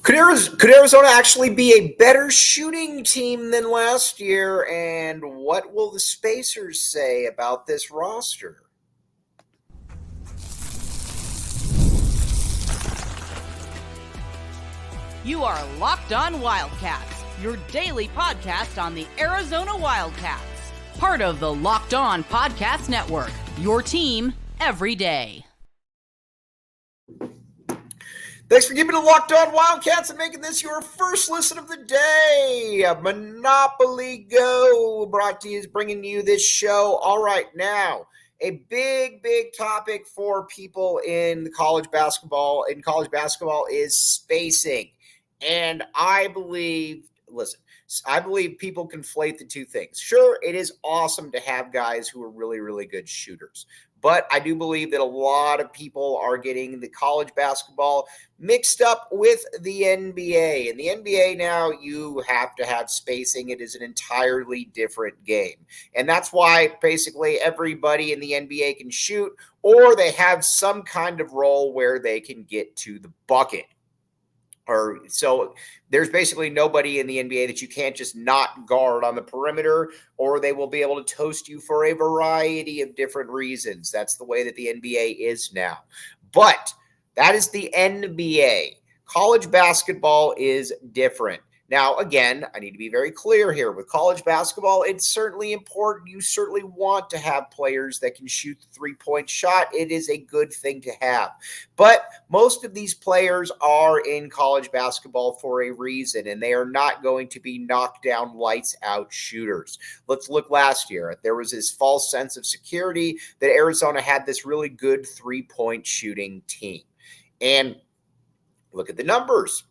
Could Arizona actually be a better shooting team than last year? And what will the Spacers say about this roster? You are Locked On Wildcats, your daily podcast on the Arizona Wildcats. Part of the Locked On Podcast Network, your team every day. Thanks for giving it Locked On Wildcats and making this your first listen of the day. Monopoly Go brought to you, is bringing you this show. All right, now a big topic for people in college basketball. In college basketball is spacing, and I believe people conflate the two things. Sure, it is awesome to have guys who are really good shooters. But I do believe that a lot of people are getting the college basketball mixed up with the NBA. In the NBA now, you have to have spacing. It is an entirely different game. And that's why basically everybody in the NBA can shoot, or they have some kind of role where they can get to the bucket. Or so there's basically nobody in the NBA that you can't just not guard on the perimeter, or they will be able to toast you for a variety of different reasons. That's the way that the NBA is now. But that is the NBA. College basketball is different. Now, again, I need to be very clear here. With college basketball, it's certainly important. You certainly want to have players that can shoot the three-point shot. It is a good thing to have. But most of these players are in college basketball for a reason, and they are not going to be knockdown, lights-out shooters. Let's look last year. There was this false sense of security that Arizona had this really good three-point shooting team. And look at the numbers.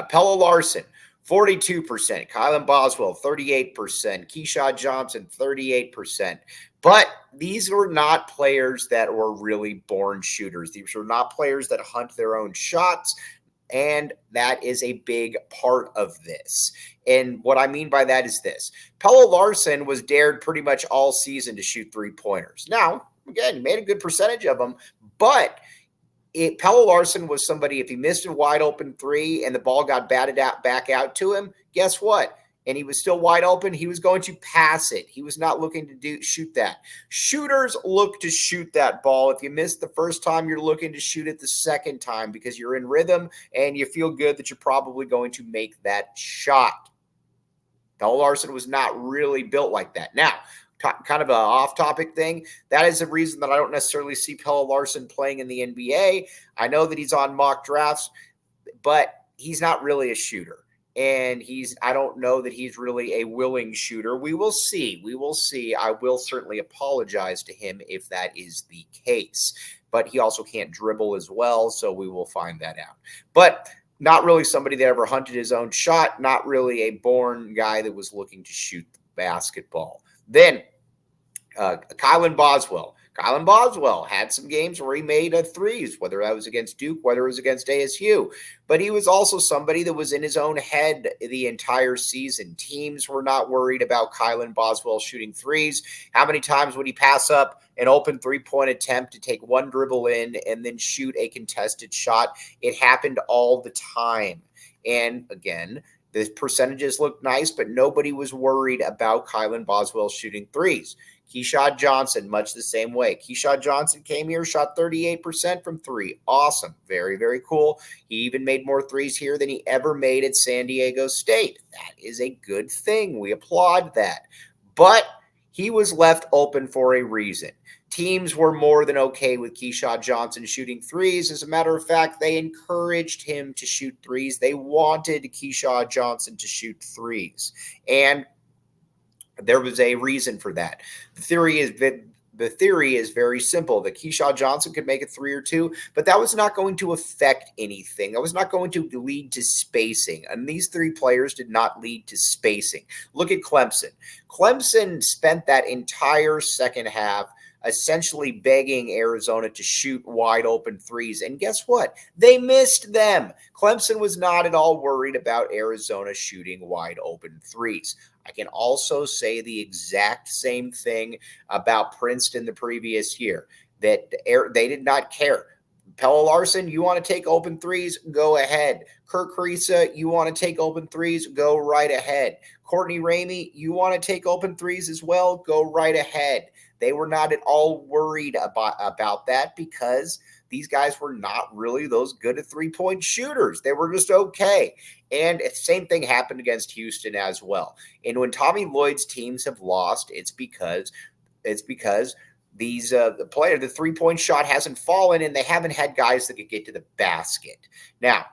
Pelle Larsson, 42%, Kylan Boswell, 38%, Keyshawn Johnson, 38%. But these were not players that were really born shooters. These were not players that hunt their own shots, and that is a big part of this. And what I mean by that is this. Pelle Larsson was dared pretty much all season to shoot three-pointers. Now, again, he made a good percentage of them, but Pelle Larsson was somebody, if he missed a wide open three and the ball got batted out back out to him, guess what? And he was still wide open, he was going to pass it. He was not looking to shoot that. Shooters look to shoot that ball. If you missed the first time, you're looking to shoot it the second time because you're in rhythm and you feel good that you're probably going to make that shot. Pelle Larsson was not really built like that. Now, kind of an off-topic thing, that is the reason that I don't necessarily see Pelle Larsson playing in the NBA. I know that he's on mock drafts, but he's not really a shooter. And I don't know that he's really a willing shooter. We will see. I will certainly apologize to him if that is the case. But he also can't dribble as well, so we will find that out. But not really somebody that ever hunted his own shot, not really a born guy that was looking to shoot the basketball. Then Kylan Boswell. Kylan Boswell had some games where he made threes, whether that was against Duke, whether it was against ASU. But he was also somebody that was in his own head the entire season. Teams were not worried about Kylan Boswell shooting threes. How many times would he pass up an open three-point attempt to take one dribble in and then shoot a contested shot? It happened all the time. And again, the percentages looked nice, but nobody was worried about Kylan Boswell shooting threes. Keyshawn Johnson, much the same way. Keyshawn Johnson came here, shot 38% from three. Awesome. Very cool. He even made more threes here than he ever made at San Diego State. That is a good thing. We applaud that. But he was left open for a reason. Teams were more than okay with Keyshawn Johnson shooting threes. As a matter of fact, they encouraged him to shoot threes. They wanted Keyshawn Johnson to shoot threes. And there was a reason for that. The theory is very simple, that Keyshawn Johnson could make a three or two, but that was not going to affect anything. That was not going to lead to spacing. And these three players did not lead to spacing. Look at Clemson. Clemson spent that entire second half essentially begging Arizona to shoot wide open threes. And guess what? They missed them. Clemson was not at all worried about Arizona shooting wide open threes. I can also say the exact same thing about Princeton the previous year, that they did not care. Pella Larson, you want to take open threes? Go ahead. Kirk Carissa, you want to take open threes? Go right ahead. Courtney Ramey, you want to take open threes as well? Go right ahead. They were not at all worried about that because these guys were not really those good at three-point shooters. They were just okay. And the same thing happened against Houston as well. And when Tommy Lloyd's teams have lost, it's because these the three-point shot hasn't fallen and they haven't had guys that could get to the basket. Now,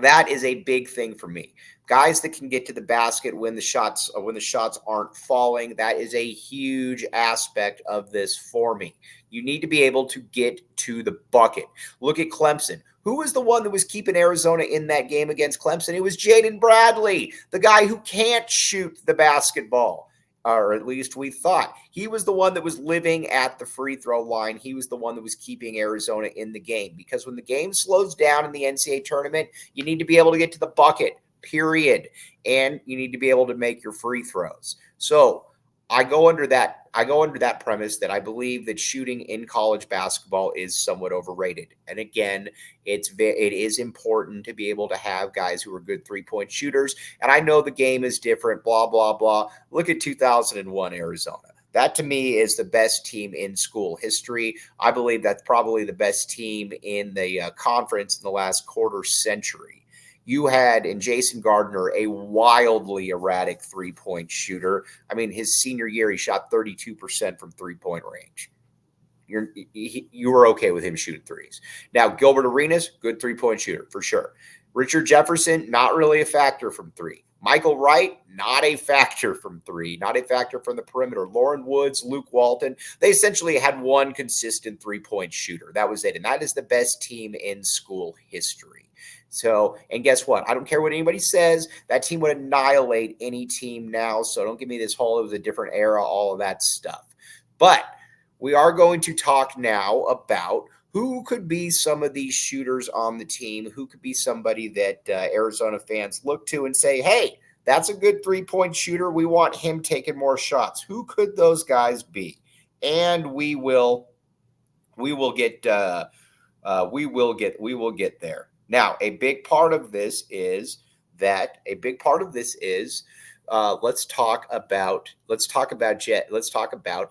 that is a big thing for me. Guys that can get to the basket when the shots aren't falling, that is a huge aspect of this for me. You need to be able to get to the bucket. Look at Clemson. Who was the one that was keeping Arizona in that game against Clemson? It was Jaden Bradley, the guy who can't shoot the basketball. Or at least we thought. He was the one that was living at the free throw line. He was the one that was keeping Arizona in the game. Because when the game slows down in the NCAA tournament, you need to be able to get to the bucket, period. And you need to be able to make your free throws. So I go under that premise that I believe that shooting in college basketball is somewhat overrated. And again, it is important to be able to have guys who are good three-point shooters. And I know the game is different, blah, blah, blah. Look at 2001 Arizona. That to me is the best team in school history. I believe that's probably the best team in the conference in the last quarter century. You had in Jason Gardner a wildly erratic three-point shooter. I mean, his senior year, he shot 32% from three-point range. You were okay with him shooting threes. Now, Gilbert Arenas, good three-point shooter for sure. Richard Jefferson, not really a factor from three. Michael Wright, not a factor from three, not a factor from the perimeter. Lauren Woods, Luke Walton, they essentially had one consistent three-point shooter. That was it. And that is the best team in school history. So, and guess what? I don't care what anybody says. That team would annihilate any team now. So don't give me this whole, it was a different era, all of that stuff. But we are going to talk now about who could be some of these shooters on the team, who could be somebody that Arizona fans look to and say, hey, that's a good three-point shooter. We want him taking more shots. Who could those guys be? And we will get there. Now, a big part of this is let's talk about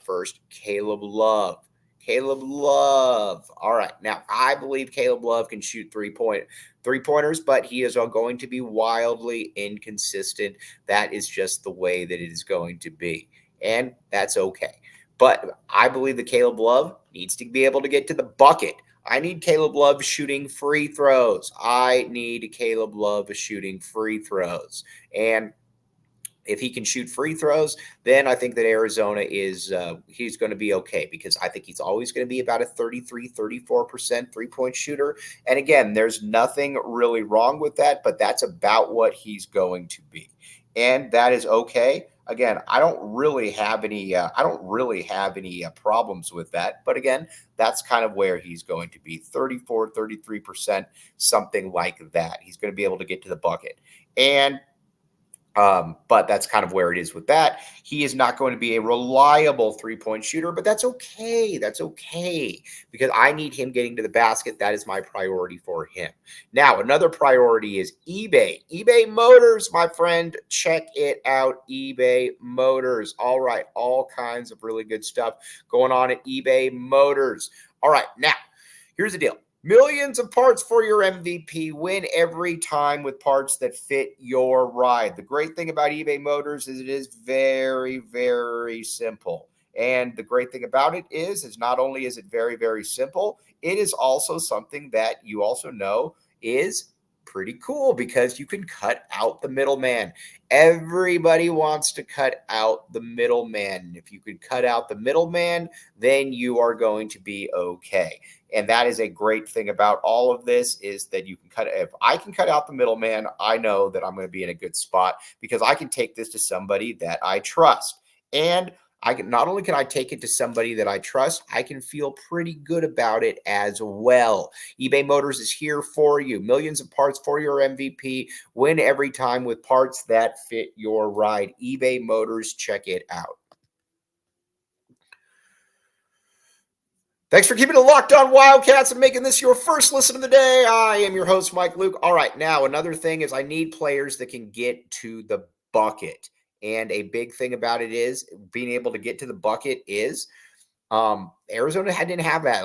first Caleb Love. Caleb Love. All right. Now, I believe Caleb Love can shoot three-pointers, but he is going to be wildly inconsistent. That is just the way that it is going to be. And that's okay. But I believe that Caleb Love needs to be able to get to the bucket. I need Caleb Love shooting free throws. And if he can shoot free throws, then I think that Arizona he's going to be okay, because I think he's always going to be about a 33-34% three-point shooter. And again, there's nothing really wrong with that, but that's about what he's going to be. And that is okay. Again, I don't really have any problems with that. But again, that's kind of where he's going to be, 34, 33%, something like that. He's going to be able to get to the bucket. And but that's kind of where it is with that. He is not going to be a reliable three-point shooter, but that's okay. That's okay, because I need him getting to the basket. That is my priority for him. Now, another priority is eBay. eBay Motors, my friend. Check it out, eBay Motors. All right, all kinds of really good stuff going on at eBay Motors. All right, now, here's the deal. Millions of parts for your MVP. Win every time with parts that fit your ride. The great thing about eBay Motors is it is very, very simple. And the great thing about it is not only is it very, very simple, it is also something that you also know is pretty cool, because you can cut out the middleman. Everybody wants to cut out the middleman. If you can cut out the middleman, then you are going to be okay. And that is a great thing about all of this, is that if I can cut out the middleman, I know that I'm going to be in a good spot, because I can take this to somebody that I trust. And not only can I take it to somebody that I trust, I can feel pretty good about it as well. eBay Motors is here for you. Millions of parts for your MVP. Win every time with parts that fit your ride. eBay Motors, check it out. Thanks for keeping it locked on Wildcats and making this your first listen of the day. I am your host, Mike Luke. All right, now another thing is I need players that can get to the bucket. And a big thing about it is being able to get to the bucket is Arizona didn't have that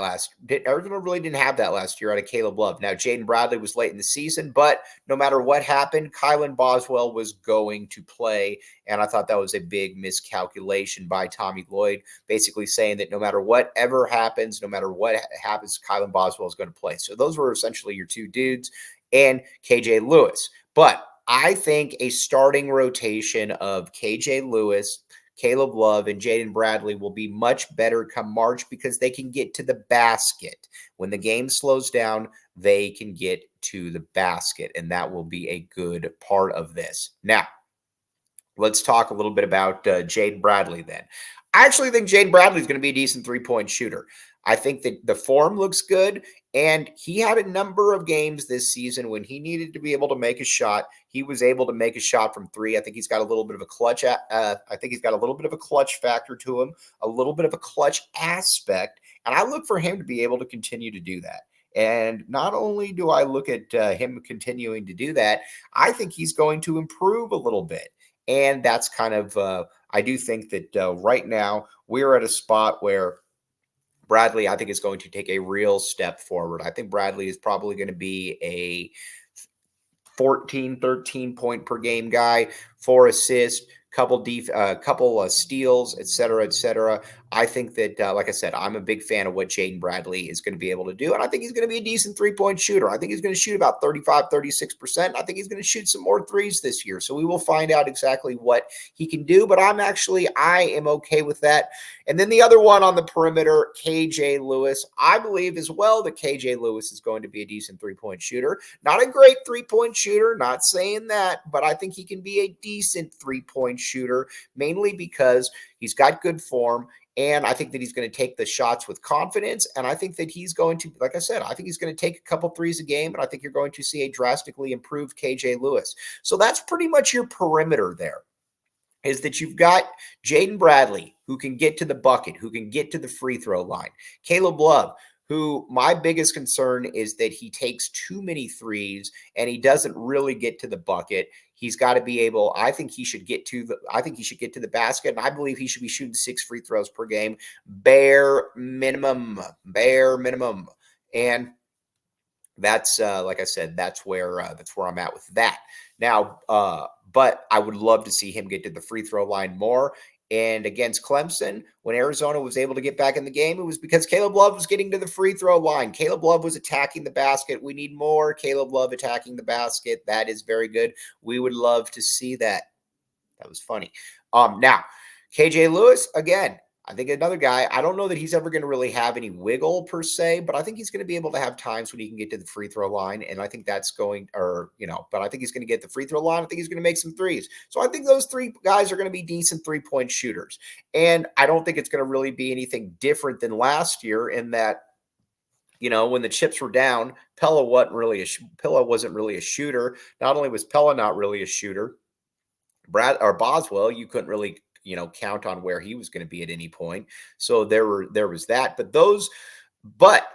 Arizona really didn't have that last year out of Caleb Love. Now, Jaden Bradley was late in the season, but no matter what happened, Kylan Boswell was going to play. And I thought that was a big miscalculation by Tommy Lloyd, basically saying that no matter whatever happens, Kylan Boswell is going to play. So those were essentially your two dudes and KJ Lewis. But I think a starting rotation of KJ Lewis, Caleb Love, and Jaden Bradley will be much better come March because they can get to the basket. When the game slows down, they can get to the basket, and that will be a good part of this. Now, let's talk a little bit about Jaden Bradley then. I actually think Jaden Bradley is going to be a decent three-point shooter. I think that the form looks good, and he had a number of games this season when he needed to be able to make a shot. He was able to make a shot from three. I think he's got a little bit of a clutch. I think he's got a little bit of a clutch factor to him, a little bit of a clutch aspect, and I look for him to be able to continue to do that. And not only do I look at him continuing to do that, I think he's going to improve a little bit. And that's kind of, I do think that right now we're at a spot where Bradley, I think, is going to take a real step forward. I think Bradley is probably going to be a 14, 13 point per game guy, 4 assists, couple steals, et cetera, et cetera. I think that, like I said, I'm a big fan of what Jaden Bradley is going to be able to do. And I think he's going to be a decent three-point shooter. I think he's going to shoot about 35, 36%. I think he's going to shoot some more threes this year. So we will find out exactly what he can do. But I am okay with that. And then the other one on the perimeter, KJ Lewis. I believe as well that KJ Lewis is going to be a decent three-point shooter. Not a great three-point shooter, not saying that, but I think he can be a decent three-point shooter, mainly because he's got good form. And I think that he's going to take the shots with confidence. And I think that he's going to, like I said, I think he's going to take a couple threes a game. And I think you're going to see a drastically improved KJ Lewis. So that's pretty much your perimeter there, is that you've got Jaden Bradley, who can get to the bucket, who can get to the free throw line. Caleb Love, who my biggest concern is that he takes too many threes and he doesn't really get to the bucket. He's got to be able, I think he should get to the basket, and I believe he should be shooting 6 free throws per game, bare minimum. And that's like I said, that's where I'm at with that. Now, but I would love to see him get to the free throw line more. And against Clemson, when Arizona was able to get back in the game, it was because Caleb Love was getting to the free throw line. Caleb Love was attacking the basket. We need more Caleb Love attacking the basket. That is very good. We would love to see that. That was funny. Now, KJ Lewis, again, I think another guy, I don't know that he's ever going to really have any wiggle per se, but I think he's going to be able to have times when he can get to the free throw line. And I think that's going, but I think he's going to get the free throw line. I think he's going to make some threes. So I think those three guys are going to be decent 3-point shooters. And I don't think it's going to really be anything different than last year in that, when the chips were down, Pella wasn't really a shooter. Not only was Pella not really a shooter, Boswell, you couldn't really count on where he was going to be at any point. So there was that. But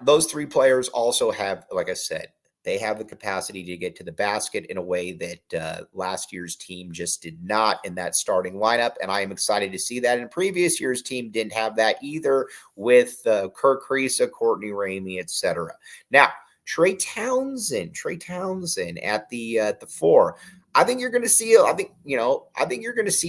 those 3 players also have, like I said, they have the capacity to get to the basket in a way that last year's team just did not in that starting lineup. And I am excited to see that. In previous year's team didn't have that either with Kirk Kriisa, Courtney Ramey, etc. Now, Trey Townsend at the 4. I think you're going to see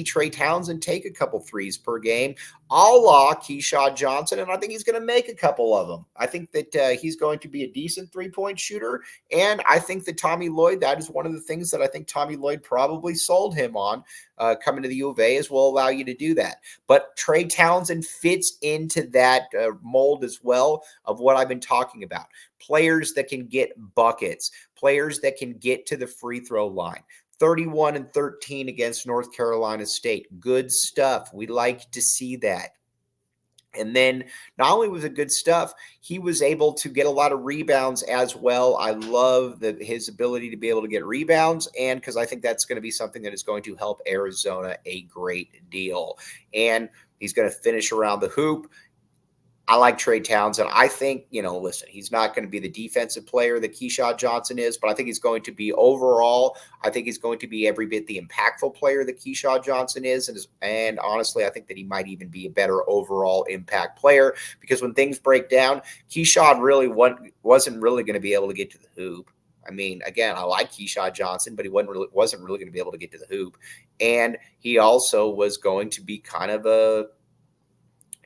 Trey Townsend take a couple threes per game, a la Keyshawn Johnson, and I think he's going to make a couple of them. I think that he's going to be a decent 3-point shooter, and I think that Tommy Lloyd, that is one of the things that I think Tommy Lloyd probably sold him on coming to the U of A, is will allow you to do that. But Trey Townsend fits into that mold as well of what I've been talking about. Players that can get buckets, players that can get to the free throw line. 31-13 against North Carolina State. Good stuff. We like to see that. And then not only was it good stuff, he was able to get a lot of rebounds as well. I love his ability to be able to get rebounds, and because I think that's going to be something that is going to help Arizona a great deal. And he's going to finish around the hoop. I like Trey Townsend. I think, listen, he's not going to be the defensive player that Keyshawn Johnson is, but I think he's going to be overall, I think he's going to be every bit the impactful player that Keyshawn Johnson is. And honestly, I think that he might even be a better overall impact player, because when things break down, Keyshawn really wasn't really going to be able to get to the hoop. I mean, again, I like Keyshawn Johnson, but he wasn't really going to be able to get to the hoop. And he also was going to be kind of a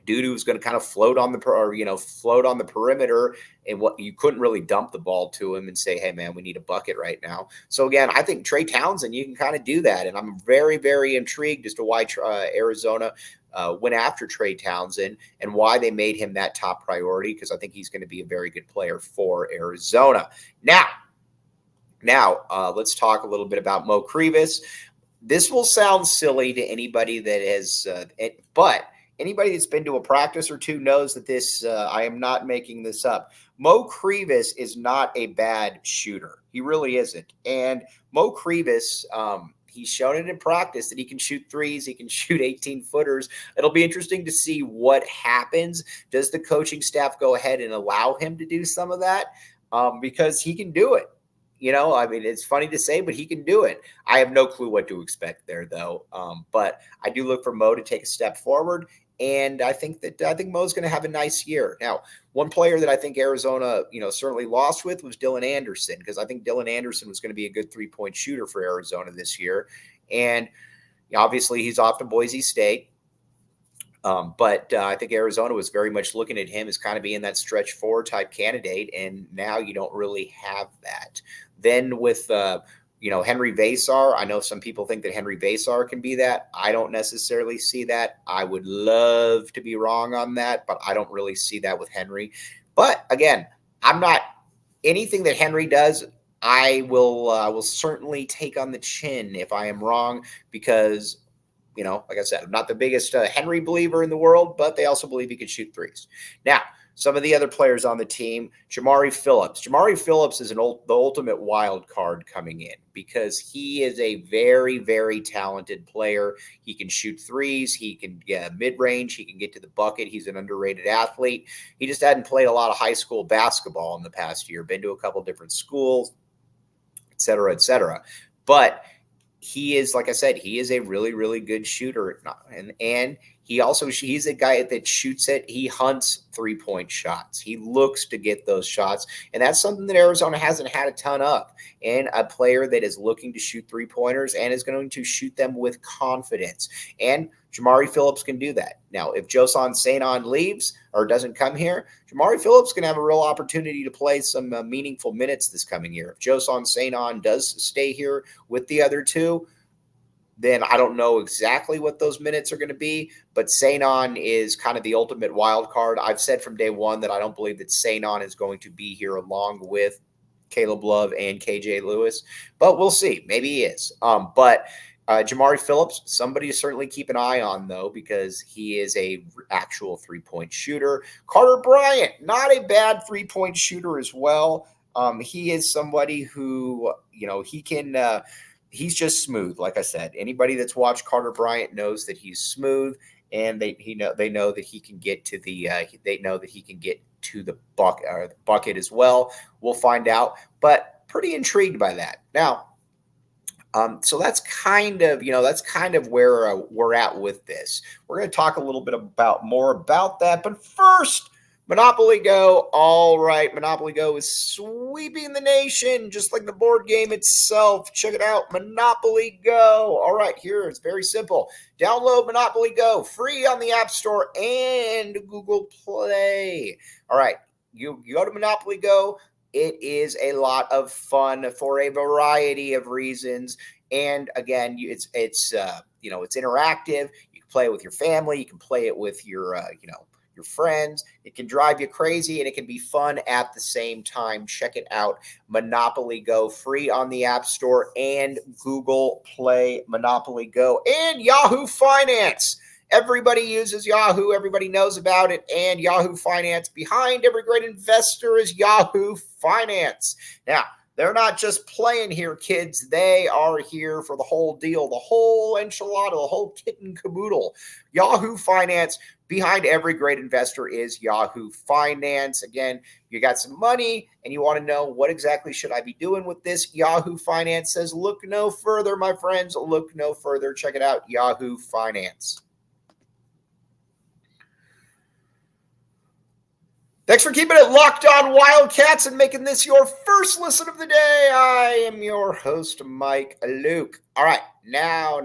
dude who was going to kind of float on the perimeter, and what you couldn't really dump the ball to him and say, hey man, we need a bucket right now. So again, I think Trey Townsend, you can kind of do that. And I'm very, very intrigued as to why Arizona went after Trey Townsend and why they made him that top priority, because I think he's going to be a very good player for Arizona. Now, let's talk a little bit about Mo Krivas. This will sound silly to anybody that has, but anybody that's been to a practice or two knows that this, I am not making this up. Mo Krivas is not a bad shooter. He really isn't. And Mo Krivas, he's shown it in practice that he can shoot threes. He can shoot 18-footers. It'll be interesting to see what happens. Does the coaching staff go ahead and allow him to do some of that? Because he can do it. I mean, it's funny to say, but he can do it. I have no clue what to expect there, though. But I do look for Mo to take a step forward. And I think Mo's going to have a nice year. Now, one player that I think Arizona, certainly lost with was Dylan Anderson, because I think Dylan Anderson was going to be a good 3-point shooter for Arizona this year. And obviously he's off to Boise State. But I think Arizona was very much looking at him as kind of being that stretch 4 type candidate. And now you don't really have that. Then with, Henry Vasar, I know some people think that Henry Vasar can be that. I don't necessarily see that. I would love to be wrong on that, but I don't really see that with Henry. But again, anything that Henry does, I will certainly take on the chin if I am wrong, because like I said, I'm not the biggest Henry believer in the world, but they also believe he could shoot threes. Now, some of the other players on the team, Jamari Phillips. Jamari Phillips is the ultimate wild card coming in, because he is a very, very talented player. He can shoot threes. He can get mid-range. He can get to the bucket. He's an underrated athlete. He just hadn't played a lot of high school basketball in the past year, been to a couple different schools, et cetera, et cetera. But he is, like I said, he is a really, really good shooter. And he's a guy that shoots it. He hunts 3-point shots. He looks to get those shots. And that's something that Arizona hasn't had a ton of. And a player that is looking to shoot 3-pointers and is going to shoot them with confidence. And Jamari Phillips can do that. Now, if Josan Sanon leaves or doesn't come here, Jamari Phillips can have a real opportunity to play some meaningful minutes this coming year. If Josan Sanon does stay here with the other two, then I don't know exactly what those minutes are going to be, but Sanon is kind of the ultimate wild card. I've said from day one that I don't believe that Sanon is going to be here along with Caleb Love and KJ Lewis, but we'll see. Maybe he is. But Jamari Phillips, somebody to certainly keep an eye on, though, because he is a actual 3-point shooter. Carter Bryant, not a bad 3-point shooter as well. He is somebody who, he can he's just smooth. Like I said, anybody that's watched Carter Bryant knows that he's smooth, and they know that he can get to the bucket as well. We'll find out, but pretty intrigued by that. Now, so that's kind of where we're at with this. We're going to talk a little bit more about that, but first, Monopoly Go. All right, Monopoly Go is sweeping the nation, just like the board game itself. Check it out, Monopoly Go. All right, here it's very simple. Download Monopoly Go, free on the App Store and Google Play. All right, you go to Monopoly Go. It is a lot of fun for a variety of reasons, and again, it's interactive. You can play it with your family. You can play it with your friends. It can drive you crazy, and it can be fun at the same time. Check it out. Monopoly Go, free on the App Store and Google Play. Monopoly Go and Yahoo Finance. Everybody uses Yahoo. Everybody knows about it. And Yahoo Finance, behind every great investor is Yahoo Finance. Now, they're not just playing here, kids. They are here for the whole deal, the whole enchilada, the whole kit and caboodle. Yahoo Finance behind every great investor is Yahoo Finance. Again, you got some money and you want to know what exactly should I be doing with this? Yahoo Finance says, look no further, my friends. Look no further. Check it out, Yahoo Finance. Thanks for keeping it locked on Wildcats and making this your first listen of the day. I am your host, Mike Luke. All right, now.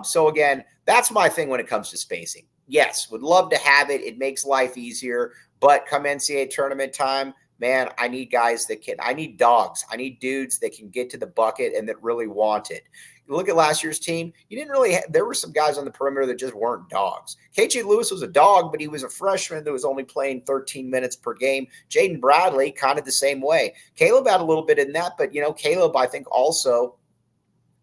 So again, that's my thing when it comes to spacing. Yes, would love to have it. It makes life easier. But come NCAA tournament time, man, I need guys I need dogs. I need dudes that can get to the bucket and that really want it. You look at last year's team, there were some guys on the perimeter that just weren't dogs. KJ Lewis was a dog, but he was a freshman that was only playing 13 minutes per game. Jaden Bradley, kind of the same way. Caleb had a little bit in that, but, Caleb, I think, also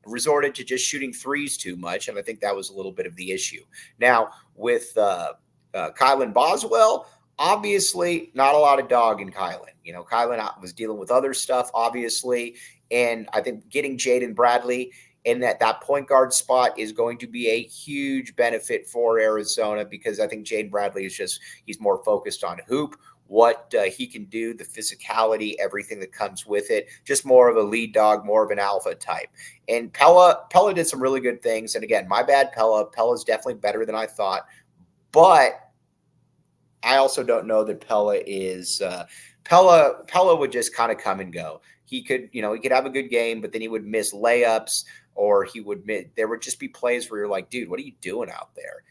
resorted to just shooting threes too much, and I think that was a little bit of the issue. Now, with Kylan Boswell, obviously not a lot of dog in Kylan. Kylan was dealing with other stuff, obviously, and I think getting Jaden Bradley in that point guard spot is going to be a huge benefit for Arizona, because I think Jaden Bradley he's more focused on hoop, what he can do, the physicality, everything that comes with it, just more of a lead dog, more of an alpha type. And Pella did some really good things. And again, my bad, Pella. Pella's definitely better than I thought. But I also don't know that Pella is Pella would just kind of come and go. He could have a good game, but then he would miss layups, or there would just be plays where you're like, dude, what are you doing out there?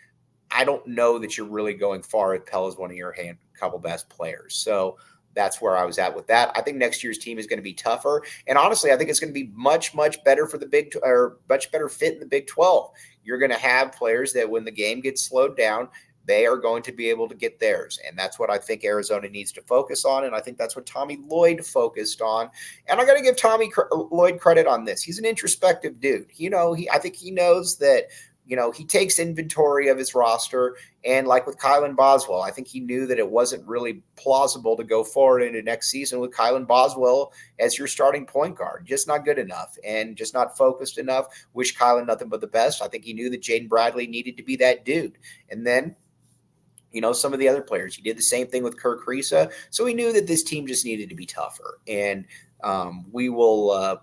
I don't know that you're really going far if Pella's one of your couple best players. So that's where I was at with that. I think next year's team is going to be tougher. And honestly, I think it's going to be much, much better for much better fit in the Big 12. You're going to have players that when the game gets slowed down, they are going to be able to get theirs. And that's what I think Arizona needs to focus on. And I think that's what Tommy Lloyd focused on. And I got to give Tommy Lloyd credit on this. He's an introspective dude. I think he knows that, he takes inventory of his roster. And like with Kylan Boswell, I think he knew that it wasn't really plausible to go forward into next season with Kylan Boswell as your starting point guard. Just not good enough and just not focused enough. Wish Kylan nothing but the best. I think he knew that Jaden Bradley needed to be that dude. And then, some of the other players. He did the same thing with Kirk Risa. So we knew that this team just needed to be tougher. And we will,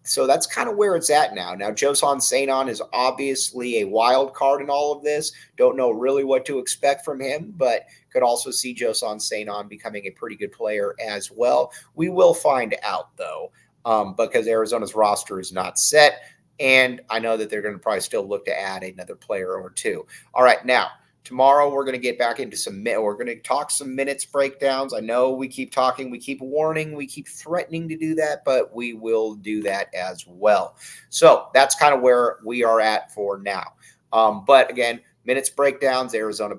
so that's kind of where it's at now. Now, Josan Sanon is obviously a wild card in all of this. Don't know really what to expect from him, but could also see Josan Sanon becoming a pretty good player as well. We will find out, though, because Arizona's roster is not set. And I know that they're going to probably still look to add another player or two. All right, now, tomorrow, we're going to get back into we're going to talk some minutes breakdowns. I know we keep talking, we keep warning, we keep threatening to do that, but we will do that as well. So that's kind of where we are at for now. But again, minutes breakdowns, Arizona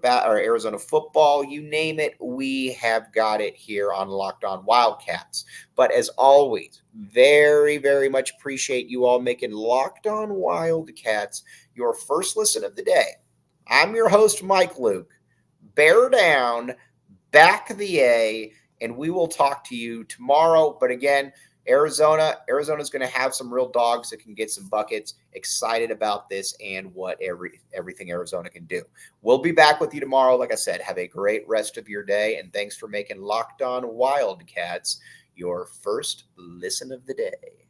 football, you name it, we have got it here on Locked On Wildcats. But as always, very, very much appreciate you all making Locked On Wildcats your first listen of the day. I'm your host, Mike Luke. Bear down, back the A, and we will talk to you tomorrow. But again, Arizona's going to have some real dogs that can get some buckets. Excited about this and what everything Arizona can do. We'll be back with you tomorrow. Like I said, have a great rest of your day, and thanks for making Locked On Wildcats your first listen of the day.